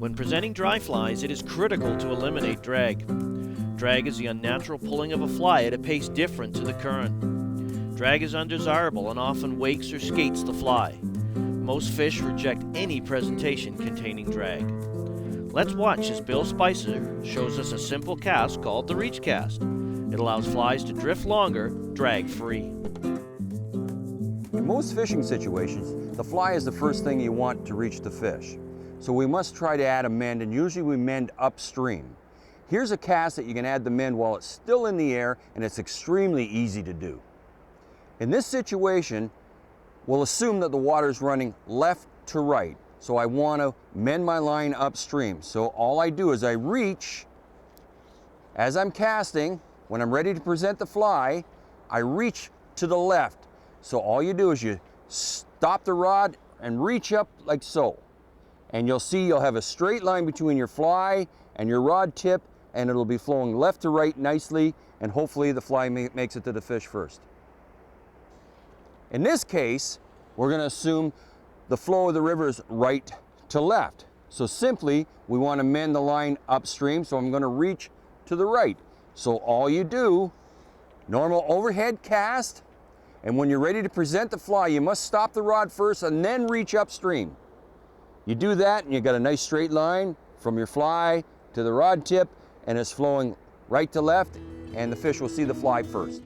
When presenting dry flies, it is critical to eliminate drag. Drag is the unnatural pulling of a fly at a pace different to the current. Drag is undesirable and often wakes or skates the fly. Most fish reject any presentation containing drag. Let's watch as Bill Spicer shows us a simple cast called the reach cast. It allows flies to drift longer, drag-free. In most fishing situations, the fly is the first thing you want to reach the fish. So we must try to add a mend, and usually we mend upstream. Here's a cast that you can add the mend while it's still in the air, and it's extremely easy to do. In this situation, we'll assume that the water is running left to right. So I want to mend my line upstream. So all I do is I reach, as I'm casting, when I'm ready to present the fly, I reach to the left. So all you do is you stop the rod and reach up like so. And you'll see you'll have a straight line between your fly and your rod tip, and it'll be flowing left to right nicely, and hopefully the fly makes it to the fish first. In this case, we're going to assume the flow of the river is right to left. So simply, we want to mend the line upstream, so I'm going to reach to the right. So all you do, normal overhead cast, and when you're ready to present the fly, you must stop the rod first and then reach upstream. You do that and you got a nice straight line from your fly to the rod tip, and it's flowing right to left, and the fish will see the fly first.